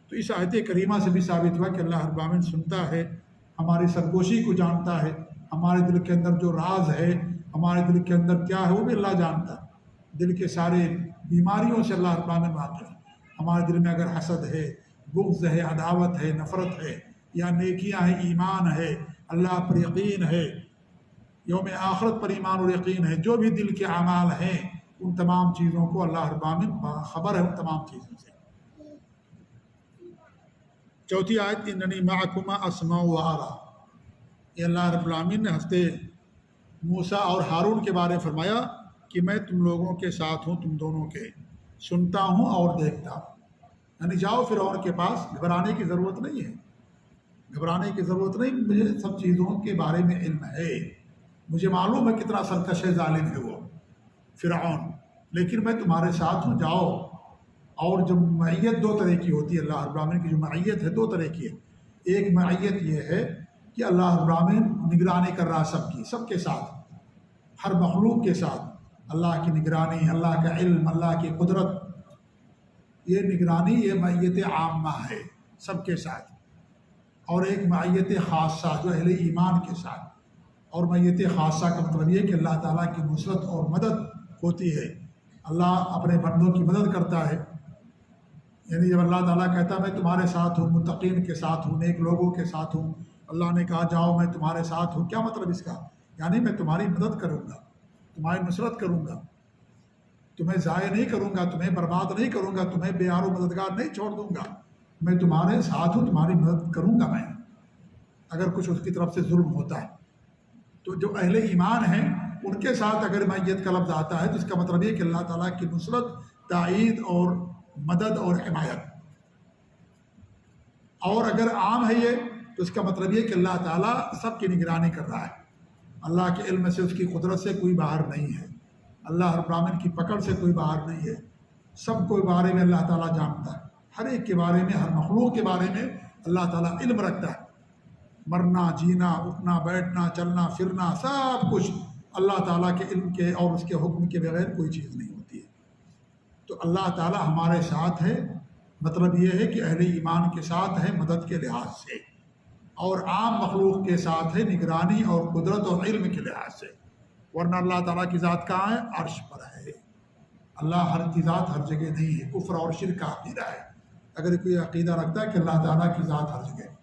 تو اس آیت کریمہ سے بھی ثابت ہوا کہ اللہ رب العالمین سنتا ہے، ہماری سرگوشی کو جانتا ہے، ہمارے دل کے اندر جو راز ہے، ہمارے دل کے اندر کیا ہے وہ بھی اللہ جانتا ہے۔ دل کے سارے بیماریوں سے اللہ رب العالمین واقف ہے۔ ہمارے دل میں اگر حسد ہے، بغض ہے، عداوت ہے، نفرت ہے، یا نیکیاں ہیں، ایمان ہے، اللہ پر یقین ہے، یوم آخرت پر ایمان اور یقین ہے، جو بھی دل کے اعمال ہیں، ان تمام چیزوں کو اللہ رب العالمین خبر ہے ان تمام چیزوں سے۔ چوتھی آیت اننی معکما اسمع و ارى، یہ اللہ رب العالمین نے حضرت موسیٰ اور ہارون کے بارے میں فرمایا کہ میں تم لوگوں کے ساتھ ہوں، تم دونوں کے، سنتا ہوں اور دیکھتا ہوں۔ یعنی جاؤ فرعون کے پاس، گھبرانے کی ضرورت نہیں ہے، گھبرانے کی ضرورت نہیں، مجھے سب چیزوں کے بارے میں علم ہے، مجھے معلوم ہے کتنا سرکش ہے، ظالم ہے وہ فرعون، لیکن میں تمہارے ساتھ ہوں، جاؤ۔ اور جب معیت دو طرح کی ہوتی ہے، اللہ رب العالمین کی جو معیت ہے دو طرح کی ہے۔ ایک معیت یہ ہے کہ اللہ رب العالمین نگرانی کر رہا سب کی، سب کے ساتھ، ہر مخلوق کے ساتھ اللہ کی نگرانی، اللہ کا علم، اللہ کی قدرت، یہ نگرانی، یہ معیت عامہ ہے سب کے ساتھ۔ اور ایک معیت خاصہ جو اہل ایمان کے ساتھ۔ اور معیت خاصہ کا مطلب یہ کہ اللہ تعالیٰ کی نصرت اور مدد ہوتی ہے، اللہ اپنے بندوں کی مدد کرتا ہے۔ یعنی جب اللہ تعالیٰ کہتا ہے میں تمہارے ساتھ ہوں، متقین کے ساتھ ہوں، نیک لوگوں کے ساتھ ہوں، اللہ نے کہا جاؤ میں تمہارے ساتھ ہوں، کیا مطلب اس کا؟ یعنی میں تمہاری مدد کروں گا، تمہاری نصرت کروں گا، تمہیں ضائع نہیں کروں گا، تمہیں برباد نہیں کروں گا، تمہیں بے یار و مددگار نہیں چھوڑ دوں گا، میں تمہارے ساتھ ہوں، تمہاری مدد کروں گا میں، اگر کچھ اس کی طرف سے ظلم ہوتا ہے۔ تو جو اہل ایمان ہیں ان کے ساتھ اگر معیت کا لفظ آتا ہے تو اس کا مطلب یہ کہ اللہ تعالیٰ کی نصرت، تائید اور مدد اور حمایت۔ اور اگر عام ہے یہ تو اس کا مطلب یہ کہ اللہ تعالیٰ سب کی نگرانی کر رہا ہے، اللہ کے علم سے، اس کی قدرت سے کوئی باہر نہیں ہے، اللہ رب العالمین کی پکڑ سے کوئی باہر نہیں ہے، سب کو بارے میں اللہ تعالیٰ جانتا ہے، ہر ایک کے بارے میں، ہر مخلوق کے بارے میں اللہ تعالیٰ علم رکھتا ہے۔ مرنا، جینا، اٹھنا، بیٹھنا، چلنا، پھرنا، سب کچھ اللہ تعالیٰ کے علم کے اور اس کے حکم کے بغیر کوئی چیز نہیں ہوتی ہے۔ تو اللہ تعالیٰ ہمارے ساتھ ہے، مطلب یہ ہے کہ اہل ایمان کے ساتھ ہے مدد کے لحاظ سے، اور عام مخلوق کے ساتھ ہے نگرانی اور قدرت اور علم کے لحاظ سے۔ ورنہ اللہ تعالیٰ کی ذات کہاں ہے؟ عرش پر ہے۔ اللہ ہر کی ذات ہر جگہ نہیں ہے، کفر اور شرک کا عقیدہ ہے۔ اگر کوئی عقیدہ رکھتا ہے کہ اللہ تعالیٰ کی ذات ہر جگہ،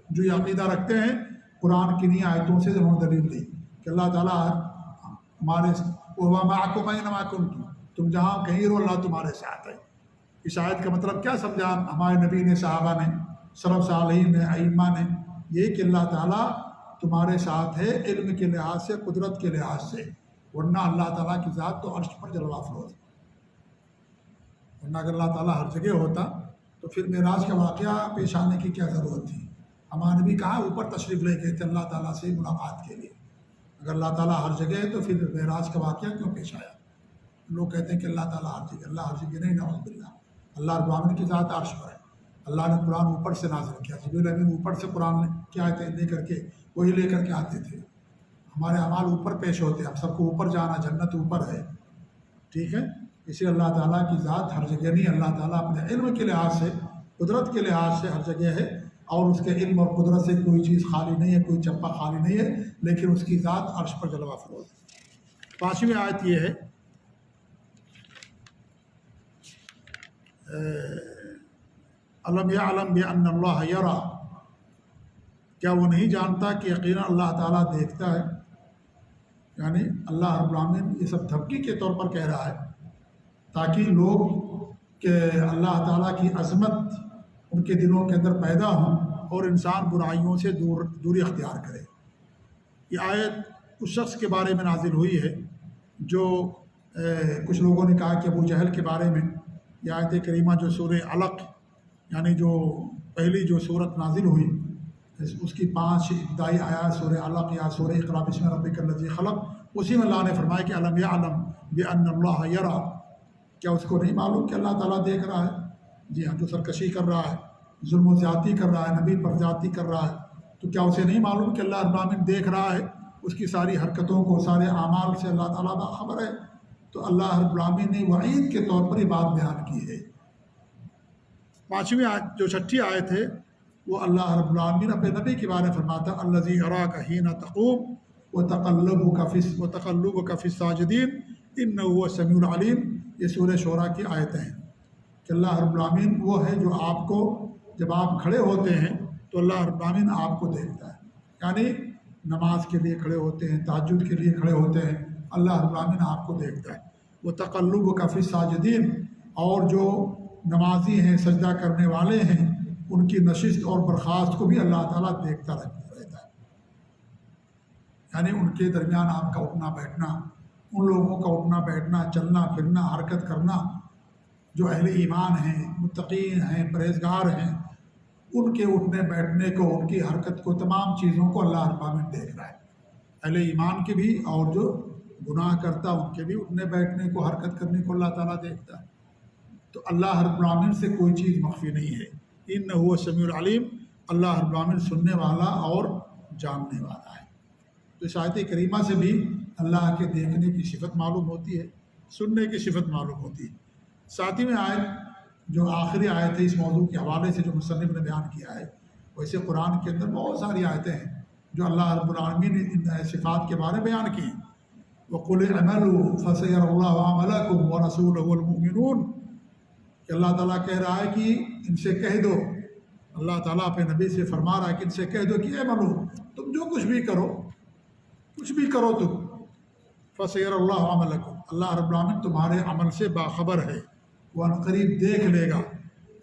جو یہ عقیدہ رکھتے ہیں قرآن کی آیتوں سے انہوں نے دلیل دی کہ اللہ تعالیٰ ہمارے وَهُوَ مَعَكُمْ أَيْنَمَا كُنتُمْ، تم جہاں کہیں رہو اللہ تمہارے ساتھ ہے۔ اس آیت کا مطلب کیا سمجھا ہمارے نبی نے، صحابہ نے، سلف صالحین نے، ائمہ نے؟ یہ کہ اللہ تعالیٰ تمہارے ساتھ ہے علم کے لحاظ سے، قدرت کے لحاظ سے، ورنہ اللہ تعالیٰ کی ذات تو عرش پر جلوہ افروز ہے۔ ورنہ اگر اللہ تعالیٰ ہر جگہ ہوتا تو پھر معراج کا واقعہ پیش آنے کی کیا ضرورت تھی؟ ہمارے نبی کہاں اوپر تشریف لے گئے تھے اللہ تعالیٰ سے ملاقات کے لیے۔ اگر اللہ تعالیٰ ہر جگہ ہے تو پھر معراج کا واقعہ کیوں پیش آیا؟ لوگ کہتے ہیں کہ اللہ تعالیٰ ہر جگہ، اللہ ہر جگہ نہیں، نعوذ باللہ۔ اللہ رب العالمین کی ذات عرش پر ہے، اللہ نے قرآن اوپر سے نازل کیا، جبریل امین اوپر سے قرآن کی آیتیں لے کر کے وہی لے کر کے آتے تھے۔ ہمارے اعمال اوپر پیش ہوتے ہیں، ہم سب کو اوپر جانا، جنت اوپر ہے، ٹھیک ہے۔ اسی اللہ تعالیٰ کی ذات ہر جگہ نہیں، اللہ تعالیٰ اپنے علم کے لحاظ سے، قدرت کے لحاظ سے ہر جگہ ہے، اور اس کے علم اور قدرت سے کوئی چیز خالی نہیں ہے، کوئی چپا خالی نہیں ہے، لیکن اس کی ذات عرش پر جلوہ فروز ہے۔ 5ویں آیت یہ ہے الم یعلم بأن اللہ یرا، کیا وہ نہیں جانتا کہ یقینا اللہ تعالیٰ دیکھتا ہے؟ یعنی اللہ رب العالمین یہ سب دھمکی کے طور پر کہہ رہا ہے تاکہ لوگ کہ اللہ تعالیٰ کی عظمت ان کے دلوں کے اندر پیدا ہوں اور انسان برائیوں سے دوری اختیار کرے۔ یہ آیت اس شخص کے بارے میں نازل ہوئی ہے جو کچھ لوگوں نے کہا کہ ابو جہل کے بارے میں یہ آیت کریمہ جو سورہ علق یعنی جو پہلی جو صورت نازل ہوئی اس کی 5 ابتدائی آیات سورہ علق یا سورہ اقرا بسم ربک الذی خلق، اسی میں اللہ نے فرمایا کہ الم یعلم بأن اللہ یرا، کیا اس کو نہیں معلوم کہ اللہ تعالیٰ دیکھ رہا ہے؟ جی ہاں، جو سرکشی کر رہا ہے، ظلم و زیادتی کر رہا ہے، نبی پر زیادتی کر رہا ہے، تو کیا اسے نہیں معلوم کہ اللہ رب العالمین دیکھ رہا ہے؟ اس کی ساری حرکتوں کو، سارے اعمال سے اللہ تعالیٰ باخبر ہے۔ تو اللہ رب العالمین نے وعید کے طور پر یہ بات بیان کی ہے۔ 5ویں آیت جو 6ٹھی آیت ہے وہ اللہ رب العالمین اپنے نبی کے بارے میں فرماتا الذی یراک حین تقوم وتقلبک فی الساجدین انہ هو السمیع العلیم۔ یہ سورہ شعراء کی آیتیں ہیں کہ اللہ رب العالمین وہ ہے جو آپ کو جب آپ کھڑے ہوتے ہیں تو اللہ رب العالمین آپ کو دیکھتا ہے، یعنی نماز کے لیے کھڑے ہوتے ہیں، تہجد کے لیے کھڑے ہوتے ہیں، اللہ رب العالمین آپ کو دیکھتا ہے۔ وتقلبک فی الساجدین، اور جو نمازی ہیں، سجدہ کرنے والے ہیں، ان کی نشست اور برخاست کو بھی اللہ تعالیٰ دیکھتا رہتا ہے، یعنی ان کے درمیان آپ کا اٹھنا بیٹھنا، ان لوگوں کا اٹھنا بیٹھنا، چلنا پھرنا، حرکت کرنا جو اہل ایمان ہیں، متقین ہیں، پرہیزگار ہیں، ان کے اٹھنے بیٹھنے کو، ان کی حرکت کو، تمام چیزوں کو اللہ رب العالمین دیکھ رہا ہے، اہل ایمان کے بھی اور جو گناہ کرتا ان کے بھی اٹھنے بیٹھنے کو، حرکت کرنے کو اللہ تعالیٰ دیکھتا ہے۔ تو اللہ رب العالمین سے کوئی چیز مخفی نہیں ہے۔ انہ هو السمیع العلیم، اللہ رب العالمین سننے والا اور جاننے والا ہے۔ تو اس آیت کریمہ سے بھی اللہ کے دیکھنے کی صفت معلوم ہوتی ہے، سننے کی صفت معلوم ہوتی ہے۔ 7ویں آیت جو آخری آیت ہے اس موضوع کے حوالے سے جو مصنف نے بیان کیا ہے، ویسے قرآن کے اندر بہت ساری آیتیں ہیں جو اللہ رب العالمین نے ان صفات کے بارے میں بیان کی ہیں۔ وَقُلِ اعْمَلُوا فَسَيَرَى اللَّهُ عَمَلَكُمْ وَرَسُولُهُ وَالْمُؤْمِنُونَ، کہ اللہ تعالیٰ کہہ رہا ہے کہ ان سے کہہ دو، اللہ تعالیٰ اپنے نبی سے فرما رہا ہے کہ ان سے کہہ دو کہ اعملوا، تم جو کچھ بھی کرو، کچھ بھی کرو تم، فَسَيَرَى اللَّهُ عَمَلَكُمْ، اللہ رب العالمین تمہارے عمل سے باخبر ہے، وہ عنقریب دیکھ لے گا،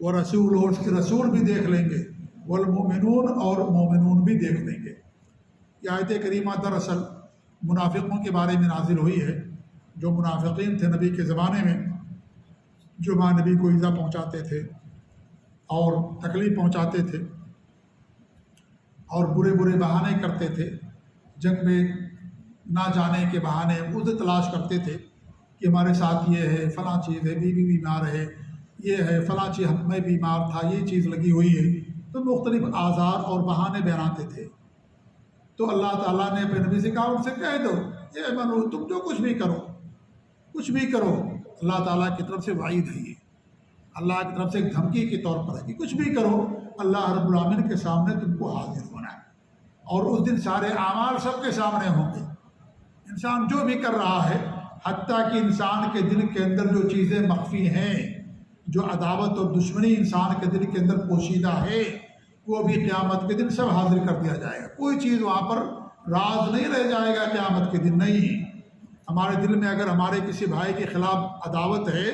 وَرَسُولُهُ، اس کے رسول بھی دیکھ لیں گے، وَالْمُؤْمِنُونَ، اور مومنون بھی دیکھ لیں گے۔ یہ آیت کریمہ دراصل منافقوں کے بارے میں نازل ہوئی ہے، جو منافقین تھے نبی کے زمانے میں، جو ماں نبی کو ایذا پہنچاتے تھے اور تکلیف پہنچاتے تھے اور برے برے بہانے کرتے تھے، جنگ میں نہ جانے کے بہانے عذر تلاش کرتے تھے کہ ہمارے ساتھ یہ ہے، فلاں چیز ہے، بیوی بیمار ہے، یہ ہے فلاں چیز، میں بیمار تھا، یہ چیز لگی ہوئی ہے، تو مختلف اعذار اور بہانے بناتے تھے۔ تو اللہ تعالیٰ نے اپنے نبی سے کہا ان سے کہہ دو اے منو، تم جو کچھ بھی کرو، کچھ بھی کرو۔ اللہ تعالیٰ کی طرف سے وعید ہے، یہ اللہ کی طرف سے ایک دھمکی کے طور پر ہے کہ کچھ بھی کرو، اللہ رب العالمین کے سامنے تم کو حاضر ہونا ہے، اور اس دن سارے اعمال سب کے سامنے ہوں گے۔ انسان جو بھی کر رہا ہے، حتیٰ کہ انسان کے دل کے اندر جو چیزیں مخفی ہیں، جو عداوت اور دشمنی انسان کے دل کے اندر پوشیدہ ہے، وہ بھی قیامت کے دن سب حاضر کر دیا جائے گا۔ کوئی چیز وہاں پر راز نہیں رہ جائے گا قیامت کے دن۔ نہیں، ہمارے دل میں اگر ہمارے کسی بھائی کے خلاف عداوت ہے،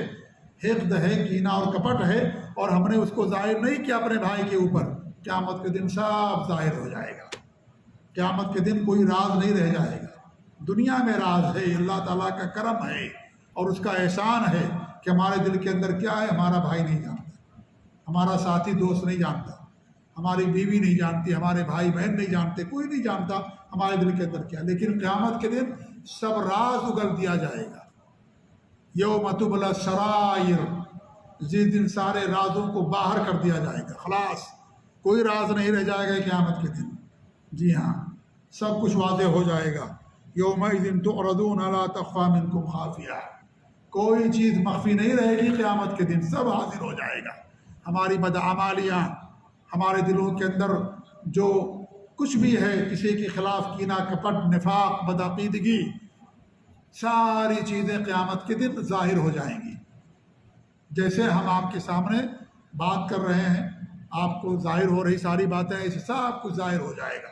حقد ہے، کینہ اور کپٹ ہے، اور ہم نے اس کو ظاہر نہیں کیا اپنے بھائی کے اوپر، قیامت کے دن سب ظاہر ہو جائے گا۔ قیامت کے دن کوئی راز نہیں رہ جائے گا۔ دنیا میں راز ہے، اللہ تعالیٰ کا کرم ہے اور اس کا احسان ہے کہ ہمارے دل کے اندر کیا ہے ہمارا بھائی نہیں جانتا، ہمارا ساتھی دوست نہیں جانتا، ہماری بیوی نہیں جانتی، ہمارے بھائی بہن نہیں جانتے، کوئی نہیں جانتا ہمارے دل کے اندر کیا۔ لیکن قیامت کے دن سب راز اگل دیا جائے گا۔ یوم تبلی السرائر، جس دن سارے رازوں کو باہر کر دیا جائے گا، خلاص کوئی راز نہیں رہ جائے گا قیامت کے دن۔ جی ہاں، سب کچھ واضح ہو جائے گا۔ یومئذ تعرضون لا تخفی منکم خافیہ، کوئی چیز مخفی نہیں رہے گی قیامت کے دن، سب حاضر ہو جائے گا۔ ہماری بدعمالیاں، ہمارے دلوں کے اندر جو کچھ بھی ہے، کسی کے خلاف کینہ کپٹ، نفاق، بدعقیدگی، ساری چیزیں قیامت کے دن ظاہر ہو جائیں گی۔ جیسے ہم آپ کے سامنے بات کر رہے ہیں، آپ کو ظاہر ہو رہی ساری باتیں، ایسے سب کچھ ظاہر ہو جائے گا،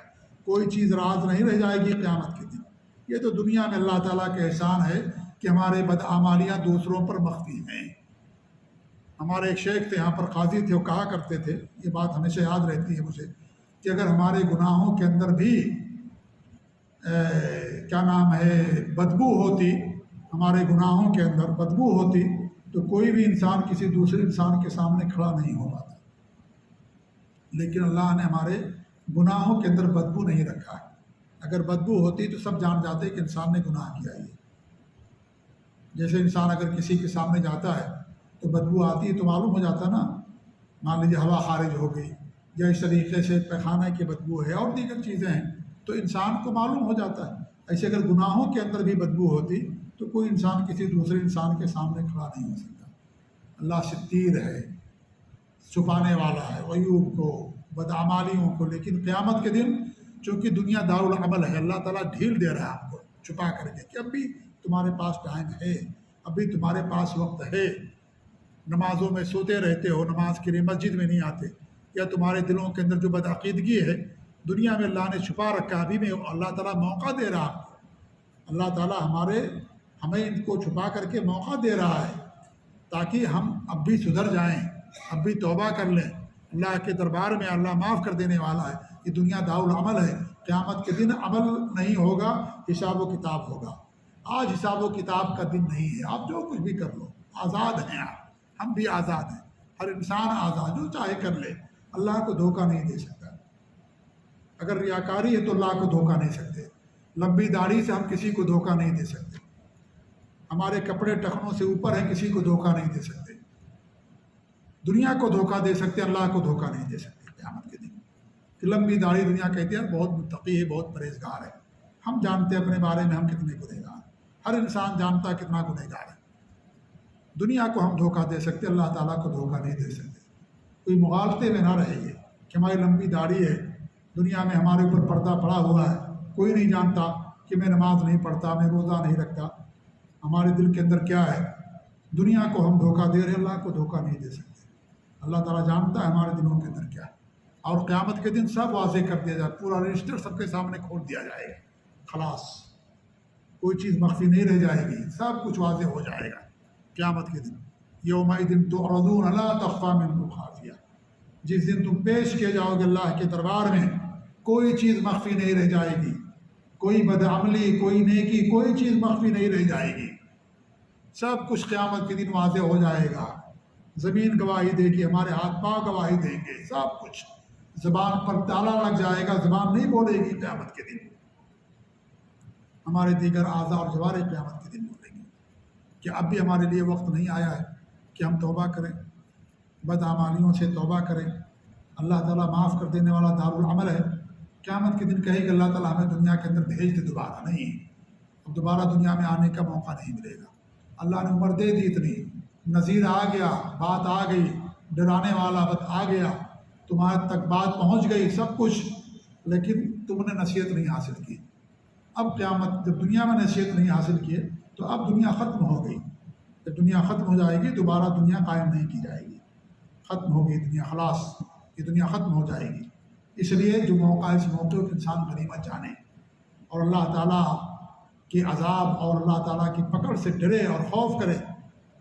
کوئی چیز راز نہیں رہ جائے گی قیامت کے دن۔ یہ تو دنیا میں اللہ تعالیٰ کا احسان ہے کہ ہمارے بدعمالیاں دوسروں پر مخفی ہیں۔ ہمارے ایک شیخ تھے، یہاں پر قاضی تھے، وہ کہا کرتے تھے، یہ بات ہمیشہ یاد رہتی ہے مجھے، کہ اگر ہمارے گناہوں کے اندر بھی کیا نام ہے بدبو ہوتی، ہمارے گناہوں کے اندر بدبو ہوتی تو کوئی بھی انسان کسی دوسرے انسان کے سامنے کھڑا نہیں ہو پاتا، لیکن اللہ نے ہمارے گناہوں کے اندر بدبو نہیں رکھا ہے۔ اگر بدبو ہوتی تو سب جان جاتے کہ انسان نے گناہ کیا ہے۔ جیسے انسان اگر کسی کے سامنے جاتا ہے تو بدبو آتی ہے تو معلوم ہو جاتا نا، مان لیجیے ہوا خارج ہو گئی یا اس طریقے سے پیخانہ کی بدبو ہے اور دیگر چیزیں ہیں تو انسان کو معلوم ہو جاتا ہے۔ ایسے اگر گناہوں کے اندر بھی بدبو ہوتی تو کوئی انسان کسی دوسرے انسان کے سامنے کھڑا نہیں ہو سکتا۔ اللہ ستیر ہے، چھپانے والا ہے غیوب کو، بدعمالیوں کو، لیکن قیامت کے دن چونکہ دنیا دارالعمل ہے، اللہ تعالیٰ ڈھیل دے رہا ہے آپ کو چھپا کر کے کہ اب بھی تمہارے پاس ٹائم ہے، اب بھی تمہارے پاس وقت ہے، نمازوں میں سوتے رہتے ہو، نماز کے لیے مسجد میں نہیں آتے، یا تمہارے دلوں کے اندر جو بدعقیدگی ہے دنیا میں اللہ نے چھپا رکھا، ابھی میں اللہ تعالیٰ موقع دے رہا ہے۔ اللہ تعالیٰ ہمیں ان کو چھپا کر کے موقع دے رہا ہے تاکہ ہم اب بھی سدھر جائیں، اب بھی توبہ کر لیں۔ اللہ کے دربار میں اللہ معاف کر دینے والا ہے۔ یہ دنیا دارالعمل ہے، قیامت کے دن عمل نہیں ہوگا، حساب و کتاب ہوگا۔ آج حساب و کتاب کا دن نہیں ہے، آپ جو کچھ بھی کر لو، آزاد ہیں آپ، ہم بھی آزاد ہیں، ہر انسان آزاد، جو چاہے کر لے، اللہ کو دھوکہ نہیں دے سکتا۔ اگر ریاکاری ہے تو اللہ کو دھوکہ نہیں سکتے، لمبی داڑھی سے ہم کسی کو دھوکہ نہیں دے سکتے، ہمارے کپڑے ٹخنوں سے اوپر ہیں، کسی کو دھوکہ نہیں دے سکتے، دنیا کو دھوکہ دے سکتے، اللہ کو دھوکہ نہیں دے سکتے قیامت کے دن۔ کہ لمبی داڑھی دنیا کہتی ہے بہت متقی ہے، بہت پرہیزگار ہے، ہم جانتے ہیں اپنے بارے میں ہم کتنے گنہگار ہیں، ہر انسان جانتا ہے کتنا گنہگار ہے۔ دنیا کو ہم دھوکہ دے سکتے، اللہ تعالیٰ کو دھوکہ نہیں دے سکتے۔ کوئی مغالطے میں نہ رہے گی کہ ہماری لمبی داڑھی ہے، دنیا میں ہمارے اوپر پردہ پڑا ہوا ہے، کوئی نہیں جانتا کہ میں نماز نہیں پڑھتا، میں روزہ نہیں رکھتا، ہمارے دل کے اندر کیا ہے۔ دنیا کو ہم دھوکہ دے رہے ہیں، اللہ کو دھوکہ نہیں دے سکتے۔ اللہ تعالیٰ جانتا ہے ہمارے دلوں کے اندر کیا ہے، اور قیامت کے دن سب واضح کر دیا جائے، پورا رجسٹر سب کے سامنے کھول دیا جائے گا، خلاص کوئی چیز مخفی نہیں رہ جائے گی، سب کچھ واضح ہو جائے گا قیامت کے دن۔ یومئذ تعرضون لا تخفی منکم خافیہ، جس دن تم پیش کیے جاؤ گے اللہ کے دربار میں، کوئی چیز مخفی نہیں رہ جائے گی، کوئی بدعملی، کوئی نیکی، کوئی چیز مخفی نہیں رہ جائے گی، سب کچھ قیامت کے دن واضح ہو جائے گا۔ زمین گواہی دے گی، ہمارے ہاتھ پاؤں گواہی دیں گے، سب کچھ، زبان پر تالا لگ جائے گا، زبان نہیں بولے گی قیامت کے دن، ہمارے دیگر اعضاء اور جوارح قیامت کے دن بولیں گے کہ اب بھی ہمارے لیے وقت نہیں آیا ہے کہ ہم توبہ کریں، بدعمالیوں سے توبہ کریں۔ اللہ تعالیٰ معاف کر دینے والا دارالعمل ہے۔ قیامت کے دن کہے کہ اللہ تعالیٰ ہمیں دنیا کے اندر بھیج دے، دوبارہ نہیں، اب دوبارہ دنیا میں آنے کا موقع نہیں ملے گا۔ اللہ نے عمر دے دی اتنی، نذیر آ گیا، بات آ گئی، ڈرانے والا بات آ گیا، تمہارے تک بات پہنچ گئی، سب کچھ، لیکن تم نے نصیحت نہیں حاصل کی۔ اب قیامت جب دنیا میں نصیحت نہیں حاصل کیے تو اب دنیا ختم ہو گئی، جب دنیا ختم ہو جائے گی دوبارہ دنیا قائم نہیں کی جائے گی، ختم ہو گئی دنیا، خلاص یہ دنیا ختم ہو جائے گی۔ اس لیے جو موقع ہے اس موقع کو انسان غنیمت جانے اور اللہ تعالیٰ کے عذاب اور اللہ تعالیٰ کی پکڑ سے ڈرے اور خوف کرے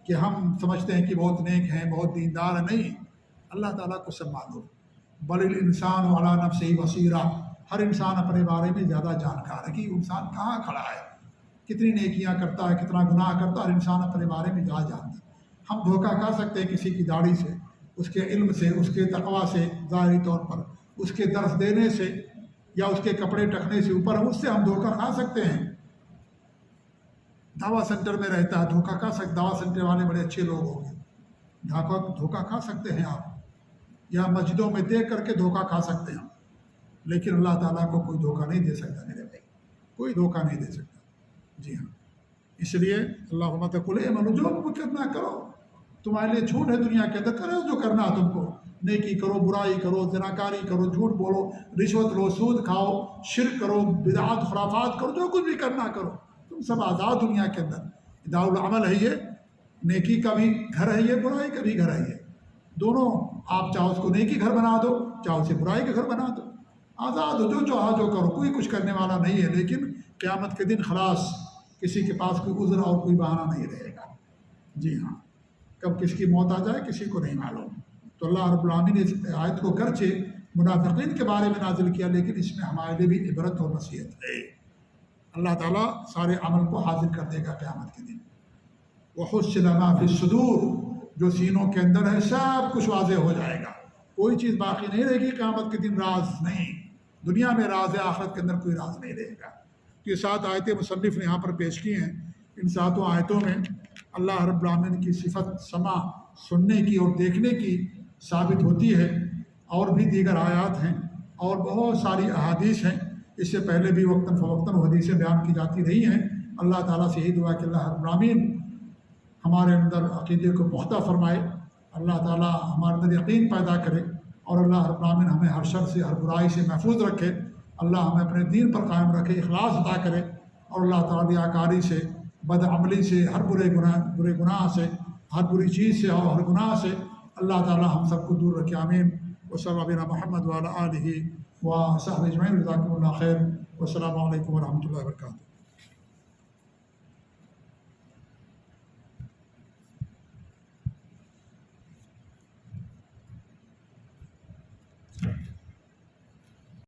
کہ ہم سمجھتے ہیں کہ بہت نیک ہیں، بہت دیندار ہیں، نہیں، اللہ تعالیٰ کو سب معلوم۔ بل الانسان علی نفسہ بصیرہ، ہر انسان اپنے بارے میں زیادہ جانکار ہے کہ انسان کہاں کھڑا ہے، کتنی نیکیاں کرتا ہے، کتنا گناہ کرتا ہے، ہر انسان اپنے بارے میں زیادہ جانتا ہے۔ ہم دھوکہ کھا سکتے ہیں کسی کی داڑھی سے، اس کے علم سے، اس کے تقویٰ سے، ظاہری طور پر اس کے درس دینے سے یا اس کے کپڑے ٹکنے سے اوپر، اس سے ہم دھوکہ کھا سکتے ہیں۔ دعویٰ سینٹر میں رہتا ہے، دھوکہ کھا سکتے، دعویٰ سینٹر والے بڑے اچھے لوگ ہوں گے، دھوکہ کھا سکتے ہیں آپ، یا مسجدوں میں دیکھ کر کے دھوکہ کھا سکتے ہیں، لیکن اللہ تعالیٰ کو کوئی دھوکہ نہیں دے سکتا میرے بھائی، کوئی دھوکہ نہیں دے سکتا۔ جی ہاں۔ اس لیے اللہ فرماتا ہے کل اعملوا جو کرنا کرو، تمہارے لیے چھوٹ ہے دنیا کے اندر، کرو جو کرنا تم کو، نیکی کرو، برائی کرو، زناکاری کرو، جھوٹ بولو، رشوت لو، سود کھاؤ، شرک کرو، بدعات خرافات کرو، جو کچھ بھی کرنا کرو، تم سب آزاد دنیا کے اندر۔ دار العمل ہے یہ، نیکی کا بھی گھر ہے یہ، برائی کا بھی گھر ہے یہ، دونوں۔ آپ چاہو اس کو نیکی گھر بنا دو، چاہو اسے برائی کا گھر بنا دو، آزاد ہو، جو چاہا جو کرو، کوئی کچھ کرنے والا نہیں ہے۔ لیکن قیامت کے دن خلاص کسی کے پاس کوئی عذر اور کوئی بہانہ نہیں رہے گا۔ جی ہاں، کب کس کی موت آ جائے کسی کو نہیں معلوم۔ تو اللہ رب العالمین نے اس آیت کو گرچہ منافقین کے بارے میں نازل کیا، لیکن اس میں ہمارے لیے بھی عبرت اور نصیحت ہے۔ اللہ تعالیٰ سارے عمل کو حاضر کر دے گا قیامت کے دن۔ وَحُصِّلَ مَا فِي الصُّدُورِ، جو سینوں کے اندر ہے سب کچھ واضح ہو جائے گا، کوئی چیز باقی نہیں رہے گی قیامت کے دن۔ راز نہیں، دنیا میں راز ہے، آخرت کے اندر کوئی راز نہیں رہے گا۔ یہ 7 آیتیں مصنف نے یہاں پر پیش کی ہیں۔ ان 7 آیتوں میں اللہ رب العالمین کی صفت سمع، سننے کی اور دیکھنے کی ثابت ہوتی ہے، اور بھی دیگر آیات ہیں اور بہت ساری احادیث ہیں۔ اس سے پہلے بھی وقتاً فوقتاً حدیثیں بیان کی جاتی رہی ہیں۔ اللہ تعالیٰ سے یہی دعا کہ اللہ رب العالمین ہمارے اندر عقیدے کو پختہ فرمائے، اللہ تعالیٰ ہمارے اندر یقین پیدا کرے، اور اللہ رب العالمین ہمیں ہر شر سے، ہر برائی سے محفوظ رکھے، اللہ ہمیں اپنے دین پر قائم رکھے، اخلاص عطا کرے، اور اللہ تعالیٰ ریاکاری سے، بد عملی سے، ہر برے گناہ سے، ہر بری چیز سے اور ہر گناہ سے اللہ تعالیٰ ہم سب کو دور رکھے۔ آمین۔ وصلی اللہ علیہ محمد وعلی آلہ وصحبہ اجمعین۔ جزاکم اللہ خیر، والسلام علیکم ورحمۃ اللہ وبرکاتہ۔